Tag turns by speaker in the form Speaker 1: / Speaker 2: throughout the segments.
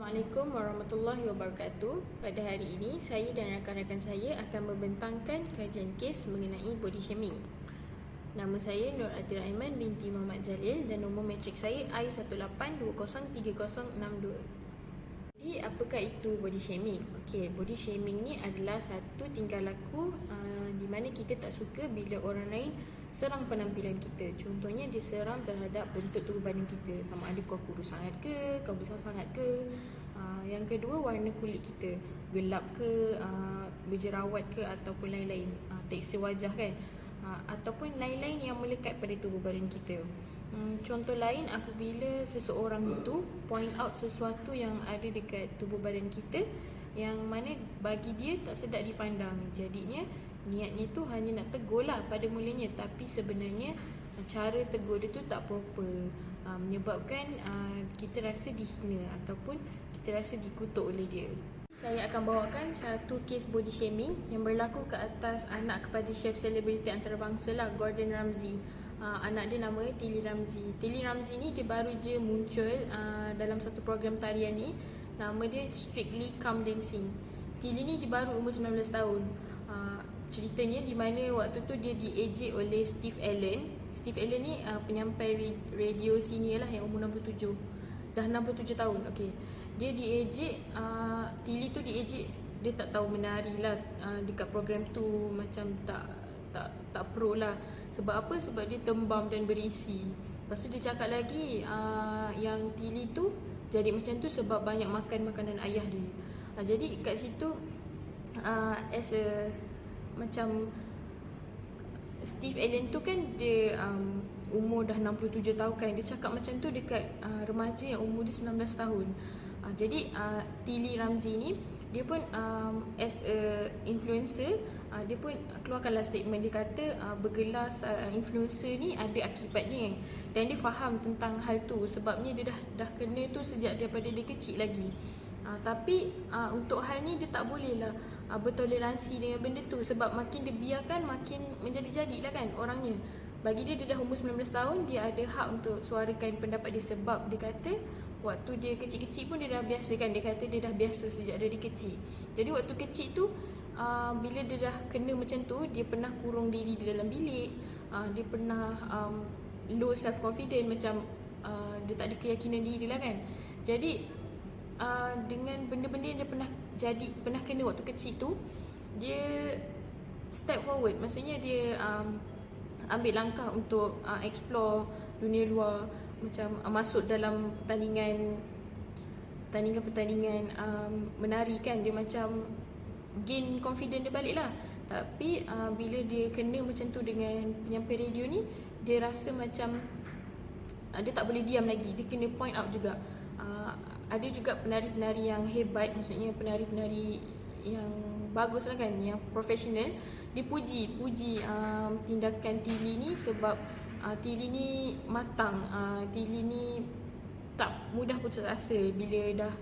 Speaker 1: Assalamualaikum warahmatullahi wabarakatuh. Pada hari ini, saya dan rakan-rakan saya akan membentangkan kajian kes mengenai body shaming. Nama saya Nur Atira Aiman binti Muhammad Jalil dan nombor matrik saya I18203062. Jadi, apakah itu body shaming? Okey, body shaming ni adalah satu tingkah laku di mana kita tak suka bila orang lain serang penampilan kita. Contohnya dia serang terhadap bentuk tubuh badan kita, sama ada kau kurus sangat ke, kau besar sangat ke. Yang kedua, warna kulit kita, gelap ke, berjerawat ke, ataupun lain-lain, tekstur wajah kan, ataupun lain-lain yang melekat pada tubuh badan kita. Contoh lain, apabila seseorang itu point out sesuatu yang ada dekat tubuh badan kita yang mana bagi dia tak sedap dipandang. Jadinya niatnya tu hanya nak tegur lah pada mulanya, tapi sebenarnya cara tegur dia tu tak proper, menyebabkan kita rasa dihina ataupun kita rasa dikutuk oleh dia. Saya akan bawakan satu kes body shaming yang berlaku ke atas anak kepada chef selebriti antarabangsa lah, Gordon Ramsay. Anak dia nama Tilly Ramsay. Tilly Ramsay ni dia baru je muncul dalam satu program tarian ni. Nama dia Strictly Come Dancing. Tilly ni dia baru umur 19 tahun. Ceritanya di mana waktu tu dia diejek oleh Steve Allen. Steve Allen ni penyampai radio senior lah yang umur 67. Dah 67 tahun. Okey. Dia diejek, Tilly tu diejek, dia tak tahu menari lah dekat program tu, macam tak pro lah. Sebab apa? Sebab dia tembam dan berisi. Lepas tu dia cakap lagi yang Tilly tu jadi macam tu sebab banyak makan makanan ayah dia. Jadi kat situ as a macam Steve Allen tu kan dia umur dah 67 tahun kan, dia cakap macam tu dekat remaja yang umur dia 19 tahun. Jadi Tilly Ramsay ni dia pun as a influencer, dia pun keluarkanlah statement. Dia kata bergelar influencer ni ada akibatnya, dan dia faham tentang hal tu. Sebabnya dia dah kena tu sejak daripada dia kecil lagi. Tapi untuk hal ni dia tak boleh lah bertoleransi dengan benda tu. Sebab makin dia biarkan, makin menjadi-jadilah kan orangnya. Bagi dia dah umur 19 tahun, dia ada hak untuk suarakan pendapat dia. Sebab dia kata waktu dia kecil-kecil pun dia dah biasa kan. Dia kata dia dah biasa sejak dari kecil. Jadi waktu kecil tu bila dia dah kena macam tu, dia pernah kurung diri di dalam bilik, dia pernah low self confidence, macam dia tak ada keyakinan diri lah kan. Jadi dengan benda-benda yang dia pernah kena waktu kecil tu, dia step forward. Maksudnya dia ambil langkah untuk explore dunia luar, macam masuk dalam pertandingan menari kan. Dia macam gain confidence dia balik lah. Tapi bila dia kena macam tu dengan penyampai radio ni, dia rasa macam dia tak boleh diam lagi. Dia kena point out juga. Ada juga penari-penari yang hebat, maksudnya penari-penari yang bagus lah kan, yang profesional. Dia puji tindakan Tilly ni sebab Tilly ni matang. Tilly ni tak mudah putus asa bila dah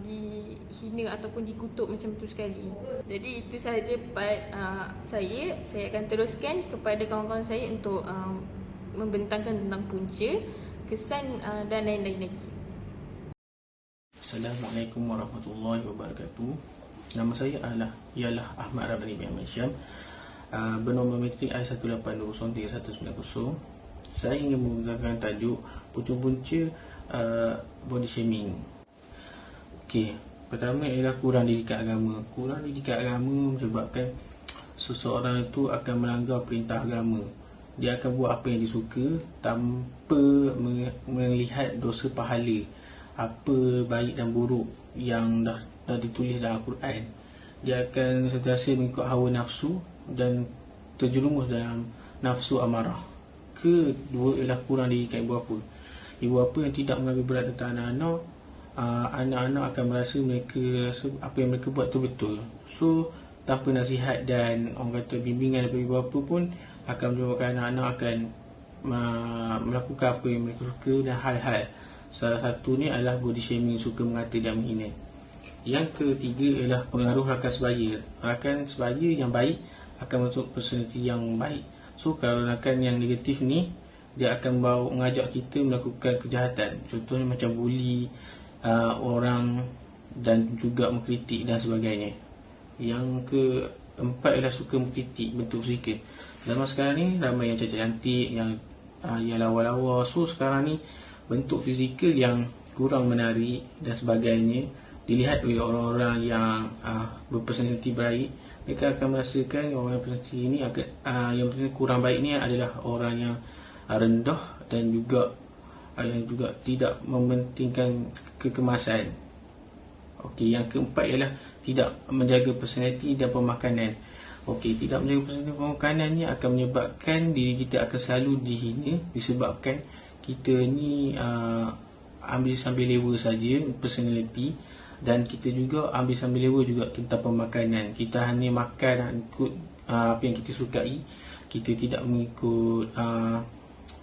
Speaker 1: dihina ataupun dikutuk macam tu sekali. Jadi itu sahaja part saya akan teruskan kepada kawan-kawan saya untuk membentangkan tentang punca, kesan dan lain-lain lagi.
Speaker 2: Assalamualaikum warahmatullahi wabarakatuh. Nama saya ialah Ahmad Rabani bin Syam, bernombor matrik I18203190. Saya ingin membentangkan tajuk punca-punca body shaming. Okey, pertama ialah kurang didikan agama. Kurang didikan agama menyebabkan seseorang itu akan melanggar perintah agama. Dia akan buat apa yang disuka tanpa melihat dosa pahala, apa baik dan buruk yang dah ditulis dalam Al-Quran. Dia akan sentiasa mengikut hawa nafsu dan terjerumus dalam nafsu amarah. Kedua ialah kurang didikan ibu bapa. Ibu bapa yang tidak mengambil berat tentang anak-anak, anak-anak akan merasa apa yang mereka buat tu betul. So tanpa nasihat dan orang kata bimbingan daripada ibu bapa pun akan menyebabkan anak-anak akan melakukan apa yang mereka suka dan hal-hal. Salah satunya adalah body shaming, suka mengata dan menghina. Yang ketiga ialah pengaruh rakan sebaya. Rakan sebaya yang baik akan membentuk personality yang baik. So kalau rakan yang negatif ni, dia akan mengajak kita melakukan kejahatan. Contohnya macam bully, orang dan juga mengkritik dan sebagainya. Yang keempat ialah suka mengkritik bentuk fizikal. Zaman sekarang ni ramai yang cantik-cantik, yang lawa-lawa. So sekarang ni bentuk fizikal yang kurang menarik dan sebagainya dilihat oleh orang-orang yang berpersonaliti baik. Mereka akan merasakan orang yang personaliti ini yang kurang baik ni adalah orang yang rendah dan juga yang juga tidak mementingkan kekemasan. Okey, yang keempat ialah tidak menjaga personaliti dan pemakanan. Okey, tidak menjaga personaliti dan pemakanan ni akan menyebabkan diri kita akan selalu dihina disebabkan kita ni ambil sambil lewa saja personaliti, dan kita juga ambil sambil lewa juga tentang pemakanan. Kita hanya makan ikut apa yang kita sukai, kita tidak mengikut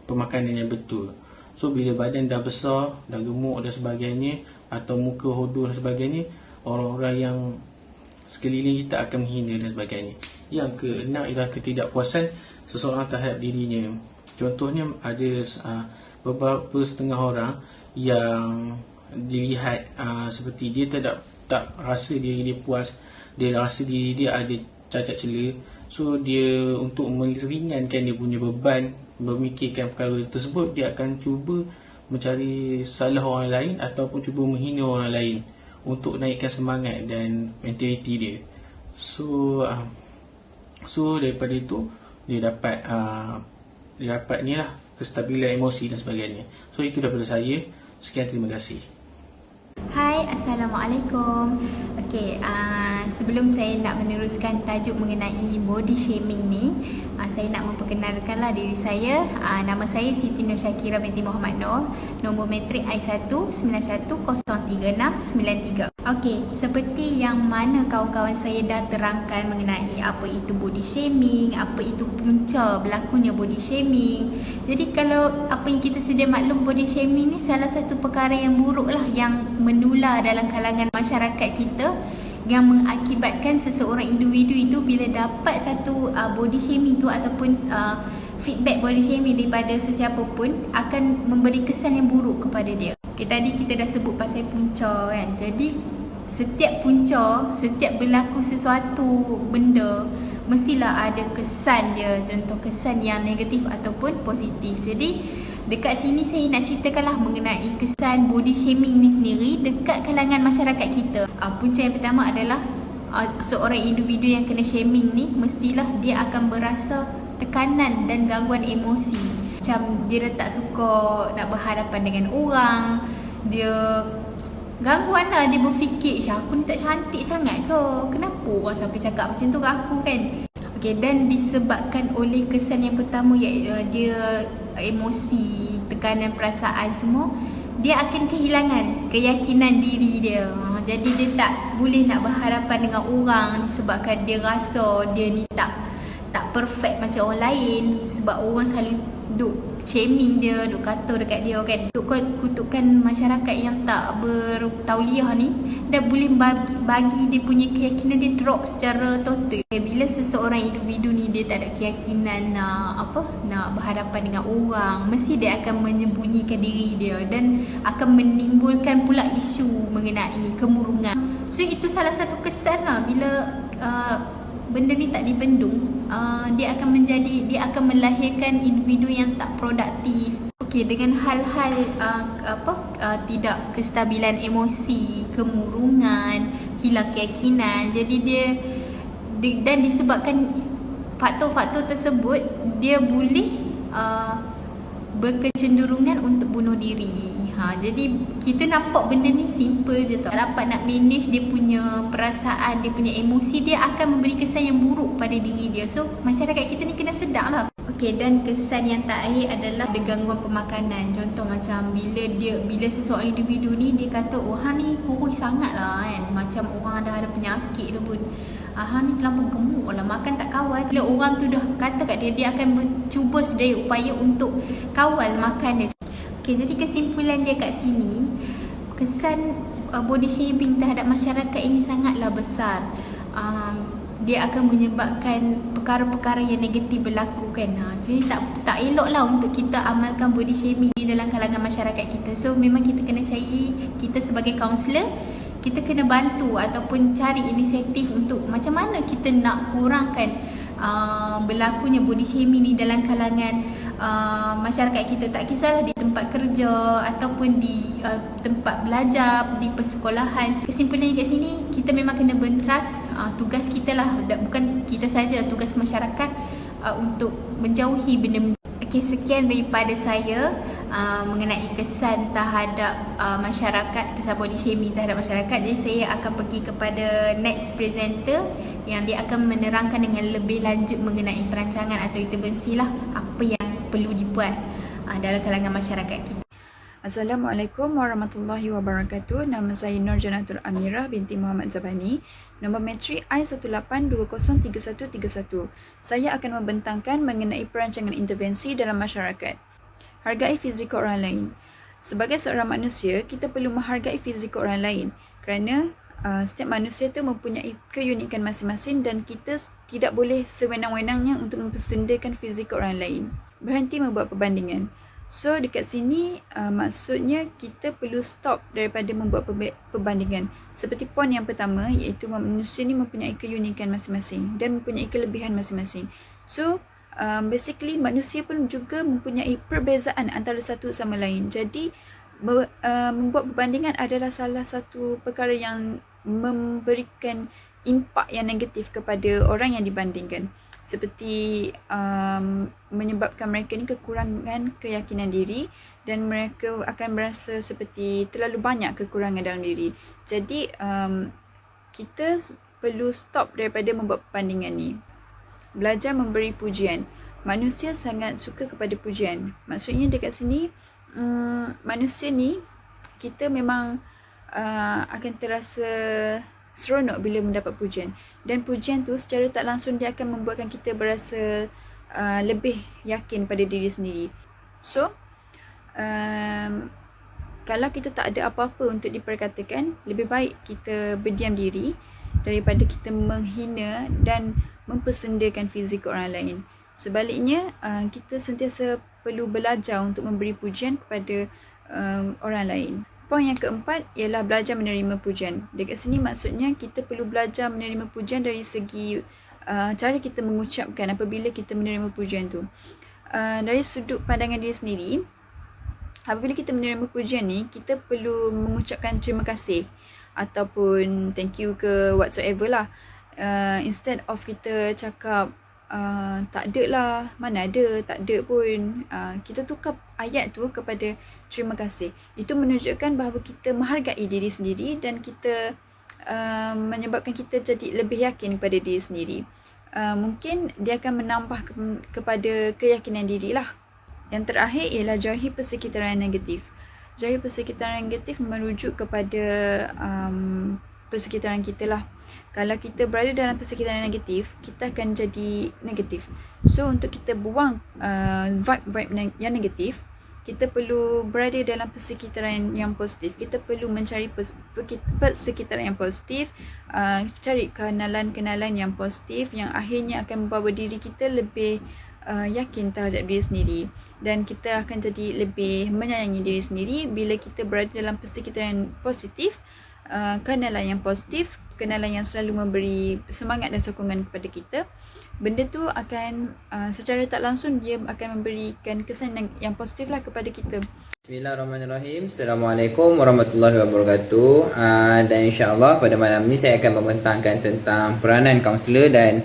Speaker 2: pemakanan yang betul. So bila badan dah besar, dah gemuk dan sebagainya, atau muka hodoh dan sebagainya, orang-orang yang sekeliling kita akan menghina dan sebagainya. Yang keenam ialah ketidakpuasan seseorang terhadap dirinya. Contohnya ada beberapa setengah orang yang dilihat seperti dia tak rasa diri dia puas, dia rasa diri dia ada cacat celah. So dia untuk meringankan dia punya beban memikirkan perkara tersebut, dia akan cuba mencari salah orang lain ataupun cuba menghina orang lain untuk naikkan semangat dan mentaliti dia. So daripada itu dia dapat ni lah kestabilan emosi dan sebagainya. So itu daripada saya. Sekian, terima kasih.
Speaker 3: Hai, Assalamualaikum. Okey, sebelum saya nak meneruskan tajuk mengenai body shaming ni, saya nak memperkenalkanlah diri saya. Nama saya Siti Nur Syakira binti Muhammad Nur. Nombor matrik I191036993. Okey, seperti yang mana kawan-kawan saya dah terangkan mengenai apa itu body shaming, apa itu punca berlakunya body shaming. Jadi kalau apa yang kita sedia maklum, body shaming ni salah satu perkara yang buruk lah yang menular dalam kalangan masyarakat kita, yang mengakibatkan seseorang individu itu bila dapat satu body shaming tu ataupun feedback body shaming daripada sesiapa pun akan memberi kesan yang buruk kepada dia. Okay, tadi kita dah sebut pasal punca kan. Jadi setiap punca, setiap berlaku sesuatu benda mestilah ada kesan dia. Contoh kesan yang negatif ataupun positif. Jadi dekat sini saya nak ceritakanlah mengenai kesan body shaming ni sendiri dekat kalangan masyarakat kita. Punca yang pertama adalah seorang individu yang kena shaming ni mestilah dia akan berasa tekanan dan gangguan emosi. Macam dia dah tak suka nak berhadapan dengan orang, dia gangguan lah, dia berfikir, aku ni tak cantik sangat ke? Kenapa orang sampai cakap macam tu kat aku kan? Okay, dan disebabkan oleh kesan yang pertama, iaitu dia emosi, tekanan perasaan semua, dia akan kehilangan keyakinan diri dia. Jadi dia tak boleh nak berhadapan dengan orang disebabkan dia rasa dia ni tak perfect macam orang lain, sebab orang selalu duk shaming dia, duk kata dekat dia kan. Kutukan masyarakat yang tak bertauliah ni dah boleh bagi dia punya keyakinan dia drop secara total. Bila seseorang individu ni dia tak ada keyakinan nak berhadapan dengan orang, mesti dia akan menyembunyikan diri dia dan akan menimbulkan pula isu mengenai kemurungan. So itu salah satu kesan lah bila benda ni tak dibendung, dia akan melahirkan individu yang tak produktif. Okey, dengan hal-hal tidak kestabilan emosi, kemurungan, hilang keyakinan. Jadi dan disebabkan faktor-faktor tersebut, dia boleh berkecenderungan untuk bunuh diri. Jadi kita nampak benda ni simple je tau. Dapat nak manage dia punya perasaan, dia punya emosi, dia akan memberi kesan yang buruk pada diri dia. So masyarakat kita ni kena sedar lah. Okey, dan kesan yang terakhir adalah ada gangguan pemakanan. Contoh macam bila seseorang individu ni dia kata, oh hang ni kurus sangat lah kan, macam orang dah ada penyakit tu pun, hang ni terlalu gemuk lah, makan tak kawal. Bila orang tu dah kata kat dia, dia akan cuba sedaya upaya untuk kawal makan dia. Okay, jadi kesimpulan dia kat sini, kesan body shaming terhadap masyarakat ini sangatlah besar. dia akan menyebabkan perkara-perkara yang negatif berlaku kan. Jadi tak elok lah untuk kita amalkan body shaming ni dalam kalangan masyarakat kita. So memang kita kena cari, kita sebagai kaunselor, kita kena bantu ataupun cari inisiatif untuk macam mana kita nak kurangkan berlakunya body shaming ni dalam kalangan masyarakat kita. Tak kisahlah di tempat kerja ataupun di tempat belajar, di persekolahan. Kesimpulannya kat sini, kita memang kena bertrust. Tugas kita lah, bukan kita saja, tugas masyarakat untuk menjauhi benda-benda. Okay, sekian daripada saya mengenai kesan terhadap masyarakat, kesan body shaming terhadap masyarakat. Jadi saya akan pergi kepada next presenter yang dia akan menerangkan dengan lebih lanjut mengenai perancangan atau intervensi lah, apa yang perlu dibuat dalam kalangan masyarakat kita.
Speaker 4: Assalamualaikum warahmatullahi wabarakatuh. Nama saya Nur Janatul Amirah binti Muhammad Zabani. Nombor metrik I18203131. Saya akan membentangkan mengenai perancangan intervensi dalam masyarakat. Hargai fizikal orang lain. Sebagai seorang manusia, kita perlu menghargai fizikal orang lain kerana setiap manusia tu mempunyai keunikan masing-masing dan kita tidak boleh sewenang-wenangnya untuk mempersendakan fizikal orang lain. Berhenti membuat perbandingan. So dekat sini maksudnya kita perlu stop daripada membuat perbandingan. Seperti poin yang pertama, iaitu manusia ni mempunyai keunikan masing-masing dan mempunyai kelebihan masing-masing. So basically manusia pun juga mempunyai perbezaan antara satu sama lain. Jadi membuat perbandingan adalah salah satu perkara yang memberikan impak yang negatif kepada orang yang dibandingkan. Seperti menyebabkan mereka ni kekurangan keyakinan diri dan mereka akan merasa seperti terlalu banyak kekurangan dalam diri. Jadi kita perlu stop daripada membuat perbandingan ni. Belajar memberi pujian. Manusia sangat suka kepada pujian. Maksudnya dekat sini manusia ni kita memang akan terasa seronok bila mendapat pujian, dan pujian tu secara tak langsung dia akan membuatkan kita berasa lebih yakin pada diri sendiri. So kalau kita tak ada apa-apa untuk diperkatakan, lebih baik kita berdiam diri daripada kita menghina dan mempersendakan fizikal orang lain. Sebaliknya kita sentiasa perlu belajar untuk memberi pujian kepada orang lain. Poin yang keempat ialah belajar menerima pujian. Dekat sini maksudnya kita perlu belajar menerima pujian dari segi cara kita mengucapkan apabila kita menerima pujian tu. Dari sudut pandangan diri sendiri, apabila kita menerima pujian ni, kita perlu mengucapkan terima kasih ataupun thank you ke whatsoever lah. Instead of kita cakap tak ada lah, mana ada, tak ada pun. Kita tukar ayat tu kepada terima kasih. Itu menunjukkan bahawa kita menghargai diri sendiri dan kita menyebabkan kita jadi lebih yakin kepada diri sendiri. Mungkin dia akan menambah kepada keyakinan diri lah. Yang terakhir ialah jauhi persekitaran negatif. Jauhi persekitaran negatif merujuk kepada persekitaran kita lah. Kalau kita berada dalam persekitaran negatif, kita akan jadi negatif. So untuk kita buang vibe-vibe yang negatif, kita perlu berada dalam persekitaran yang positif. Kita perlu mencari persekitaran yang positif, cari kenalan-kenalan yang positif yang akhirnya akan membawa diri kita lebih yakin terhadap diri sendiri. Dan kita akan jadi lebih menyayangi diri sendiri bila kita berada dalam persekitaran positif, kenalan yang positif, kenalan yang selalu memberi semangat dan sokongan kepada kita. Benda tu akan secara tak langsung dia akan memberikan kesan yang positif lah kepada kita.
Speaker 5: Bismillahirrahmanirrahim. Assalamualaikum warahmatullahi wabarakatuh. Dan insyaAllah pada malam ni saya akan membentangkan tentang peranan kaunselor, dan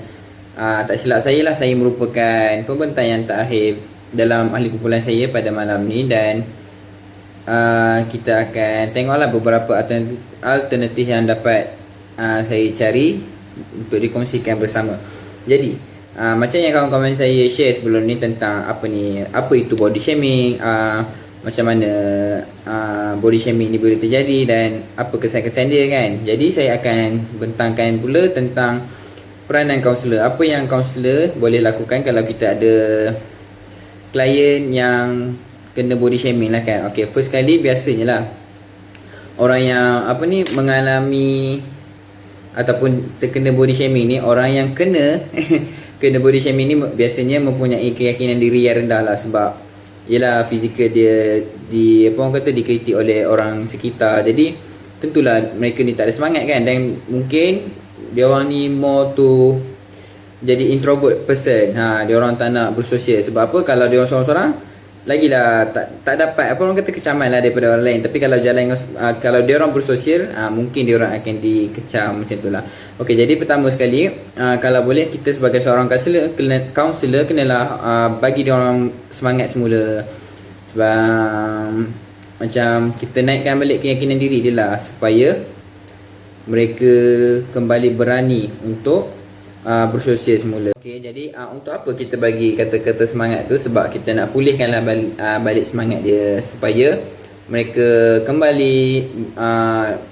Speaker 5: tak silap saya lah, saya merupakan pembentang yang terakhir dalam ahli kumpulan saya pada malam ni. Dan kita akan tengoklah beberapa alternatif yang dapat saya cari untuk dikongsikan bersama. Jadi macam yang kawan-kawan saya share sebelum ni tentang apa itu body shaming, macam mana body shaming ni boleh terjadi dan apa kesan-kesan dia kan. Jadi saya akan bentangkan pula tentang peranan kaunselor. Apa yang kaunselor boleh lakukan kalau kita ada klien yang kena body shaming lah kan. Okay, first kali biasanya lah orang yang mengalami ataupun terkena body shaming ni, orang yang kena kena body shaming ni biasanya mempunyai keyakinan diri yang rendah lah. Sebab yelah, fizikal dia dikritik oleh orang sekitar. Jadi tentulah mereka ni tak ada semangat kan. Dan mungkin dia orang ni more to jadi introvert person. Dia orang tak nak bersosial. Sebab apa? Kalau dia orang seorang-seorang, lagilah tak dapat apa orang kata kecaman lah daripada orang lain. Tapi kalau kalau dia orang bersosial, mungkin dia orang akan dikecam macam tu lah. Okey, jadi pertama sekali, kalau boleh kita sebagai seorang kaunselor kenalah bagi dia orang semangat semula. Sebab macam kita naikkan balik keyakinan diri dia lah, supaya mereka kembali berani untuk bersosial semula. Okey, jadi untuk apa kita bagi kata-kata semangat tu? Sebab kita nak pulihkanlah balik semangat dia, supaya mereka kembali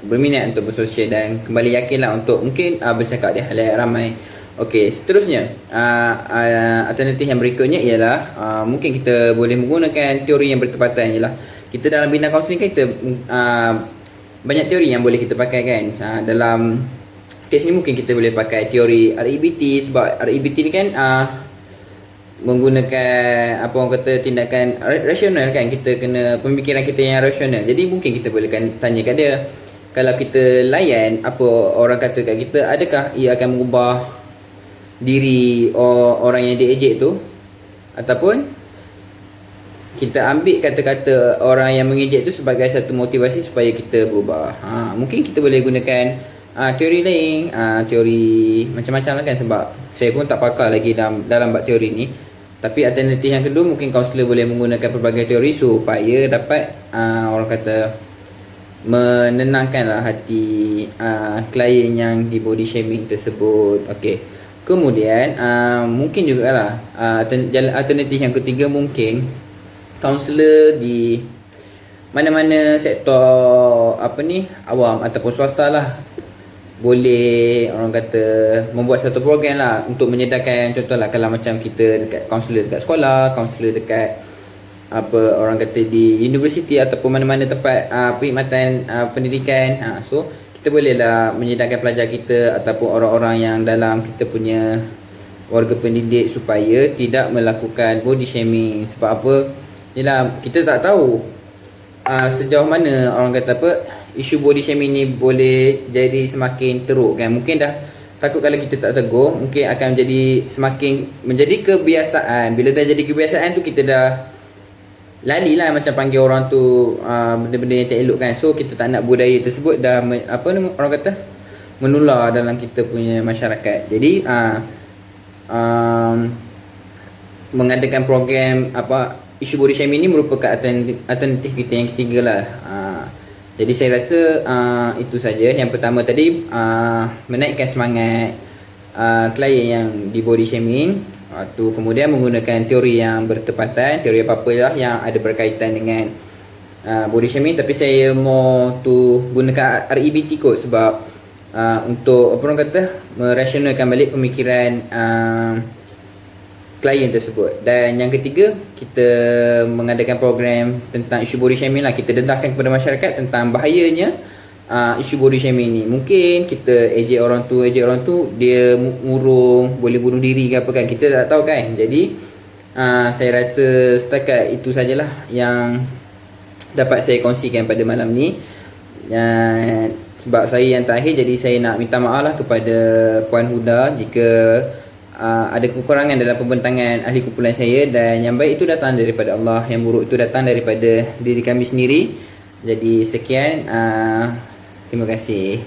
Speaker 5: berminat untuk bersosial dan kembali yakinlah untuk mungkin bercakap di halayak ramai. Okey, seterusnya alternatif yang berikutnya ialah mungkin kita boleh menggunakan teori yang bertepatan. Ialah kita dalam bidang kaunseling kan, kita banyak teori yang boleh kita pakai kan. Dalam kes ni mungkin kita boleh pakai teori REBT. Sebab REBT ni kan menggunakan apa orang kata tindakan rasional kan. Kita kena pemikiran kita yang rasional. Jadi mungkin kita boleh tanya kat dia, kalau kita layan apa orang kata kat kita, adakah ia akan mengubah diri orang yang diejek tu, ataupun kita ambil kata-kata orang yang mengejek tu sebagai satu motivasi supaya kita berubah. Mungkin kita boleh gunakan teori lain, teori macam-macam lah kan. Sebab saya pun tak pakar lagi dalam bab teori ni. Tapi alternatif yang kedua, mungkin kaunselor boleh menggunakan pelbagai teori supaya dapat orang kata menenangkanlah hati klien yang di body shaming tersebut. Okey, kemudian mungkin jugalah jalan alternatif yang ketiga, mungkin kaunselor di mana-mana sektor awam ataupun swasta lah, boleh orang kata membuat satu program lah untuk menyedarkan. Contohlah kalau macam kita dekat kaunselor dekat sekolah, kaunselor dekat apa orang kata di universiti ataupun mana-mana tempat perkhidmatan pendidikan. So kita bolehlah menyedarkan pelajar kita ataupun orang-orang yang dalam kita punya warga pendidik supaya tidak melakukan body shaming. Sebab apa? Yalah, kita tak tahu sejauh mana orang kata isu body shaming ni boleh jadi semakin teruk kan. Mungkin dah takut kalau kita tak tegur, mungkin akan menjadi kebiasaan. Bila dah jadi kebiasaan tu, kita dah lali lah macam panggil orang tu benda-benda yang tak elok kan. So kita tak nak budaya tersebut dah orang kata menular dalam kita punya masyarakat. Jadi mengadakan program isu body shaming ni merupakan alternatif kita yang ketiga lah. Jadi saya rasa itu saja. Yang pertama tadi menaikkan semangat klien yang di body shaming. Kemudian menggunakan teori yang bertepatan, teori apa-apa lah yang ada berkaitan dengan body shaming. Tapi saya mau gunakan REBT kot sebab untuk apa orang kata merasionalkan balik pemikiran klien tersebut. Dan yang ketiga, kita mengadakan program tentang isu body shaming lah. Kita dedahkan kepada masyarakat tentang bahayanya isu body shaming ni. Mungkin kita ejek orang tu, dia murung, boleh bunuh diri ke apa kan, kita tak tahu kan. Jadi saya rasa setakat itu sajalah yang dapat saya kongsikan pada malam ni. Sebab saya yang terakhir, jadi saya nak minta maaf lah kepada Puan Huda jika ada kekurangan dalam pembentangan ahli kumpulan saya. Dan yang baik itu datang daripada Allah, yang buruk itu datang daripada diri kami sendiri. Jadi sekian, terima kasih.